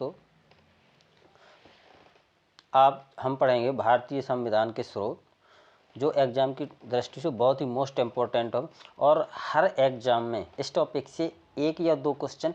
दोस्तों, अब हम पढ़ेंगे भारतीय संविधान के स्रोत, जो एग्ज़ाम की दृष्टि से बहुत ही मोस्ट इम्पोर्टेंट हो और हर एग्ज़ाम में इस टॉपिक से 1 या 2 क्वेश्चन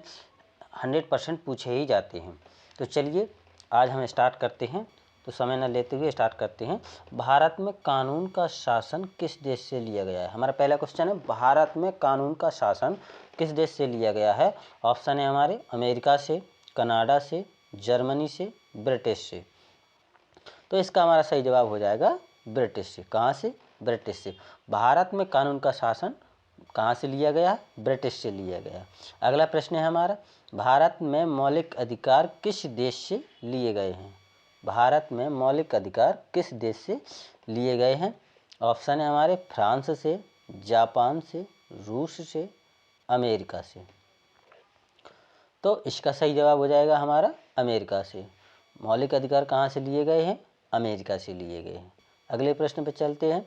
100% पूछे ही जाते हैं। तो चलिए आज हम स्टार्ट करते हैं। तो समय न लेते हुए स्टार्ट करते हैं। भारत में कानून का शासन किस देश से लिया गया है? हमारा पहला क्वेश्चन है, भारत में कानून का शासन किस देश से लिया गया है? ऑप्शन है हमारे अमेरिका से, कनाडा से, जर्मनी से, ब्रिटिश से। तो इसका हमारा सही जवाब हो जाएगा ब्रिटिश से। कहाँ से? ब्रिटिश से। भारत में कानून का शासन कहाँ से लिया गया है? ब्रिटिश से लिया गया। अगला प्रश्न है हमारा, भारत में मौलिक अधिकार किस देश से लिए गए हैं? भारत में मौलिक अधिकार किस देश से लिए गए हैं? ऑप्शन है हमारे फ्रांस से, जापान से, रूस से, अमेरिका से। तो इसका सही जवाब हो जाएगा हमारा अमेरिका से। मौलिक अधिकार कहाँ से लिए गए हैं? अमेरिका से लिए गए हैं। अगले प्रश्न पर चलते हैं,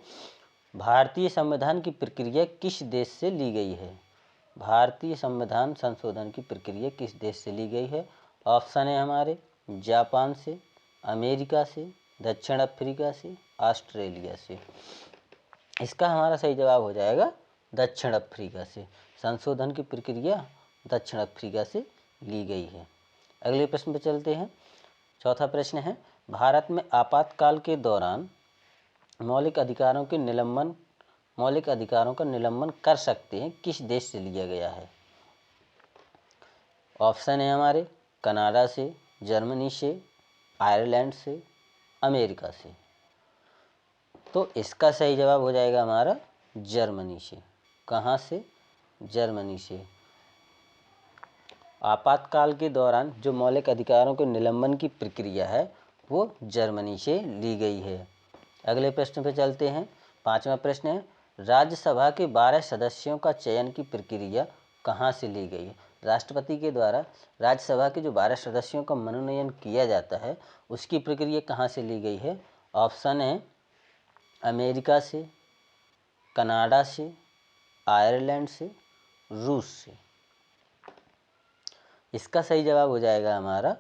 भारतीय संविधान की प्रक्रिया किस देश से ली गई है? भारतीय संविधान संशोधन की प्रक्रिया किस देश से ली गई है? ऑप्शन है हमारे जापान से, अमेरिका से, दक्षिण अफ्रीका से, ऑस्ट्रेलिया से। इसका हमारा सही जवाब हो जाएगा दक्षिण अफ्रीका से। संशोधन की प्रक्रिया दक्षिण अफ्रीका से ली गई है। अगले प्रश्न पर चलते हैं। चौथा प्रश्न है, भारत में आपातकाल के दौरान मौलिक अधिकारों का निलंबन कर सकते हैं किस देश से लिया गया है? ऑप्शन है हमारे कनाडा से, जर्मनी से, आयरलैंड से, अमेरिका से। तो इसका सही जवाब हो जाएगा हमारा जर्मनी से। कहाँ से? जर्मनी से। आपातकाल के दौरान जो मौलिक अधिकारों के निलंबन की प्रक्रिया है वो जर्मनी से ली गई है। अगले प्रश्न पर चलते हैं। पांचवा प्रश्न है, राज्यसभा के 12 सदस्यों का चयन की प्रक्रिया कहाँ से ली गई है? राष्ट्रपति के द्वारा राज्यसभा के जो 12 सदस्यों का मनोनयन किया जाता है उसकी प्रक्रिया कहाँ से ली गई है? ऑप्शन है अमेरिका से, कनाडा से, आयरलैंड से, रूस से। इसका सही जवाब हो जाएगा हमारा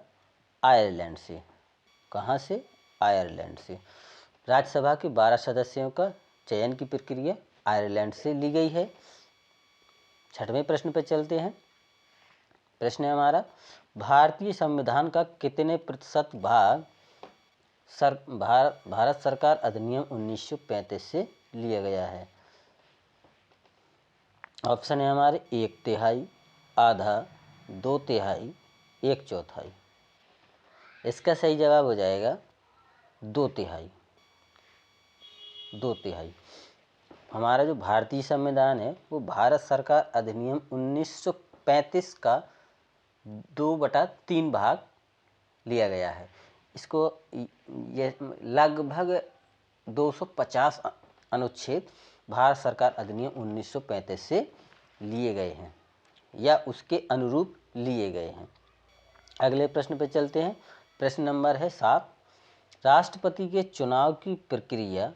आयरलैंड से। कहाँ से? आयरलैंड से। राज्यसभा के 12 सदस्यों का चयन की प्रक्रिया आयरलैंड से ली गई है। छठवें प्रश्न पर चलते हैं। प्रश्न है हमारा, भारतीय संविधान का कितने प्रतिशत भाग भारत सरकार अधिनियम 1935 से लिया गया है? ऑप्शन है हमारे 1/3, आधा, 2/3, 1/4। इसका सही जवाब हो जाएगा 2/3। 2/3। हमारा जो भारतीय संविधान है वो भारत सरकार अधिनियम 1935 का 2/3 भाग लिया गया है। इसको ये लगभग 250 अनुच्छेद भारत सरकार अधिनियम 1935 से लिए गए हैं या उसके अनुरूप लिए गए हैं। अगले प्रश्न पर चलते हैं। प्रश्न नंबर है 7, राष्ट्रपति के चुनाव की प्रक्रिया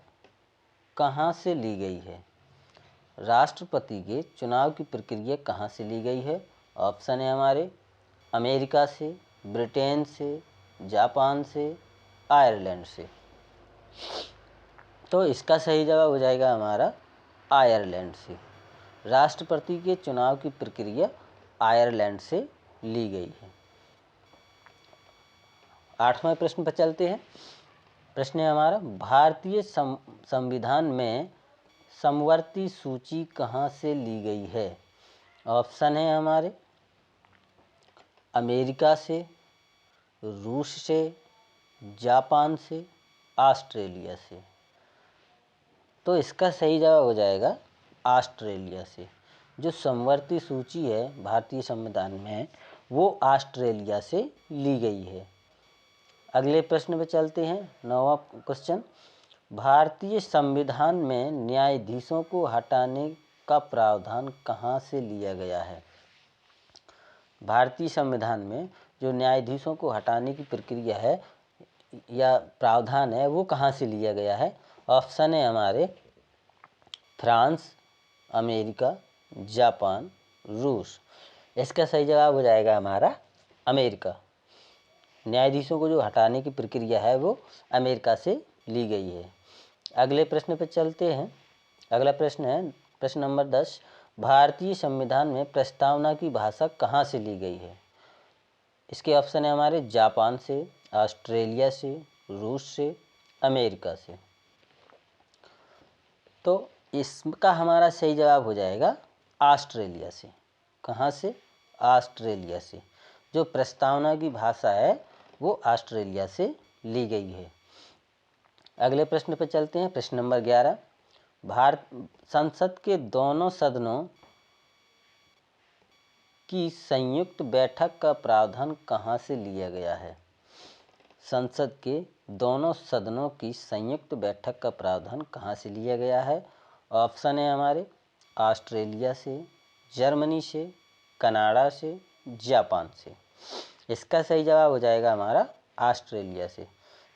कहाँ से ली गई है? राष्ट्रपति के चुनाव की प्रक्रिया कहाँ से ली गई है? ऑप्शन है हमारे अमेरिका से, ब्रिटेन से, जापान से, आयरलैंड से। तो इसका सही जवाब हो जाएगा हमारा आयरलैंड से। राष्ट्रपति के चुनाव की प्रक्रिया आयरलैंड से ली गई है। 8वें प्रश्न पर चलते हैं। प्रश्न है हमारा, भारतीय संविधान में समवर्ती सूची कहाँ से ली गई है? ऑप्शन है हमारे अमेरिका से, रूस से, जापान से, ऑस्ट्रेलिया से। तो इसका सही जवाब हो जाएगा ऑस्ट्रेलिया से। जो समवर्ती सूची है भारतीय संविधान में वो ऑस्ट्रेलिया से ली गई है। अगले प्रश्न पे चलते हैं। 9वां क्वेश्चन, भारतीय संविधान में न्यायाधीशों को हटाने का प्रावधान कहाँ से लिया गया है? भारतीय संविधान में जो न्यायाधीशों को हटाने की प्रक्रिया है या प्रावधान है वो कहाँ से लिया गया है? ऑप्शन है हमारे फ्रांस, अमेरिका, जापान, रूस। इसका सही जवाब हो जाएगा हमारा अमेरिका। न्यायाधीशों को जो हटाने की प्रक्रिया है वो अमेरिका से ली गई है। अगले प्रश्न पर चलते हैं। अगला प्रश्न है प्रश्न नंबर 10, भारतीय संविधान में प्रस्तावना की भाषा कहाँ से ली गई है? इसके ऑप्शन है हमारे जापान से, ऑस्ट्रेलिया से, रूस से, अमेरिका से। तो इसका हमारा सही जवाब हो जाएगा ऑस्ट्रेलिया से। कहाँ से? ऑस्ट्रेलिया से। जो प्रस्तावना की भाषा है वो ऑस्ट्रेलिया से ली गई है। अगले प्रश्न पर चलते हैं। प्रश्न नंबर 11, भारत संसद के दोनों सदनों की संयुक्त बैठक का प्रावधान कहाँ से लिया गया है? संसद के दोनों सदनों की संयुक्त बैठक का प्रावधान कहाँ से लिया गया है? ऑप्शन है हमारे ऑस्ट्रेलिया से, जर्मनी से, कनाडा से, जापान से। इसका सही जवाब हो जाएगा हमारा ऑस्ट्रेलिया से।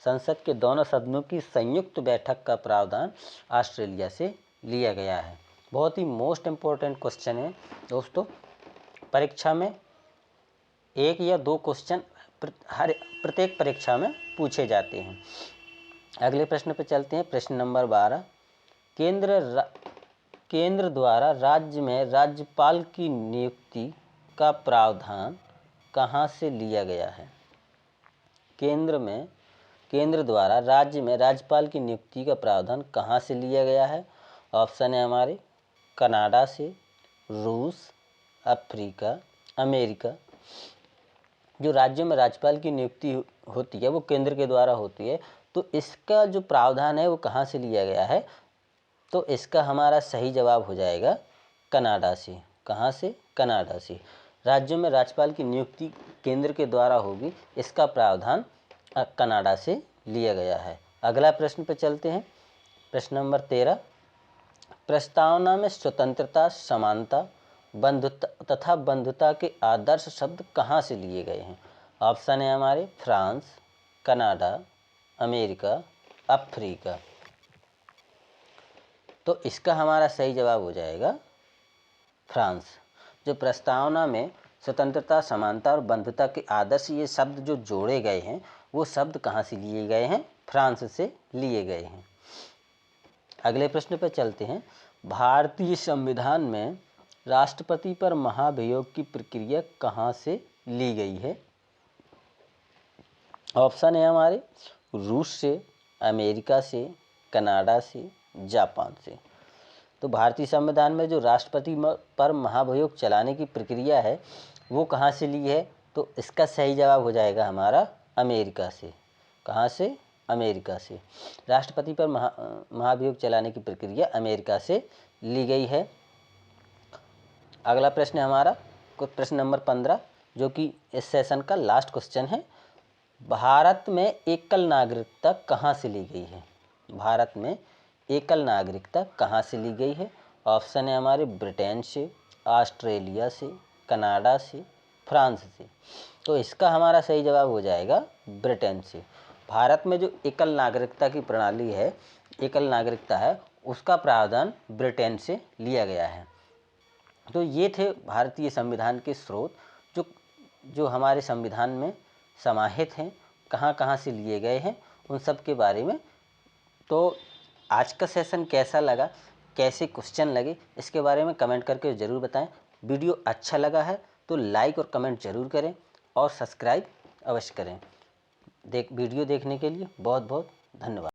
संसद के दोनों सदनों की संयुक्त बैठक का प्रावधान ऑस्ट्रेलिया से लिया गया है। बहुत ही मोस्ट इम्पोर्टेंट क्वेश्चन है दोस्तों। परीक्षा में 1 या 2 क्वेश्चन प्रत्येक परीक्षा में पूछे जाते हैं। अगले प्रश्न पर चलते हैं। प्रश्न नंबर 12, केंद्र द्वारा राज्य में राज्यपाल की नियुक्ति का प्रावधान कहाँ से लिया गया है? केंद्र द्वारा राज्य में राज्यपाल की नियुक्ति का प्रावधान कहाँ से लिया गया है? ऑप्शन है हमारे कनाडा से, रूस, अफ्रीका, अमेरिका। जो राज्यों में राज्यपाल की नियुक्ति होती है वो केंद्र के द्वारा होती है, तो इसका जो प्रावधान है वो कहाँ से लिया गया है? तो इसका हमारा सही जवाब हो जाएगा कनाडा से। कहाँ से? कनाडा से। राज्यों में राज्यपाल की नियुक्ति केंद्र के द्वारा होगी, इसका प्रावधान कनाडा से लिया गया है। अगला प्रश्न पर चलते हैं। प्रश्न नंबर 13, प्रस्तावना में स्वतंत्रता, समानता, बंधुता तथा बंधुता के आदर्श शब्द कहाँ से लिए गए हैं? ऑप्शन है हमारे फ्रांस, कनाडा, अमेरिका, अफ्रीका। तो इसका हमारा सही जवाब हो जाएगा फ्रांस। जो प्रस्तावना में स्वतंत्रता, समानता और बंधुता के आदर्श ये शब्द जो जोड़े गए हैं वो शब्द कहाँ से लिए गए हैं? फ्रांस से लिए गए हैं। अगले प्रश्न पर चलते हैं। भारतीय संविधान में राष्ट्रपति पर महाभियोग की प्रक्रिया कहाँ से ली गई है? ऑप्शन है हमारे रूस से, अमेरिका से, कनाडा से, जापान से। तो भारतीय संविधान में जो राष्ट्रपति पर महाभियोग चलाने की प्रक्रिया है वो कहाँ से ली है? तो इसका सही जवाब हो जाएगा हमारा अमेरिका से। कहाँ से? अमेरिका से। राष्ट्रपति पर महाभियोग चलाने की प्रक्रिया अमेरिका से ली गई है। अगला प्रश्न है हमारा प्रश्न नंबर 15, जो कि इस सेशन का लास्ट क्वेश्चन है। भारत में एकल नागरिकता कहाँ से ली गई है? भारत में एकल नागरिकता कहाँ से ली गई है? ऑप्शन है हमारे ब्रिटेन से, ऑस्ट्रेलिया से, कनाडा से, फ्रांस से। तो इसका हमारा सही जवाब हो जाएगा ब्रिटेन से। भारत में जो एकल नागरिकता की प्रणाली है, एकल नागरिकता है, उसका प्रावधान ब्रिटेन से लिया गया है। तो ये थे भारतीय संविधान के स्रोत जो हमारे संविधान में समाहित हैं, कहाँ कहाँ से लिए गए हैं, उन सब के बारे में। तो आज का सेशन कैसा लगा, कैसे क्वेश्चन लगे, इसके बारे में कमेंट करके ज़रूर बताएं। वीडियो अच्छा लगा है तो लाइक और कमेंट ज़रूर करें और सब्सक्राइब अवश्य करें। वीडियो देखने के लिए बहुत बहुत धन्यवाद।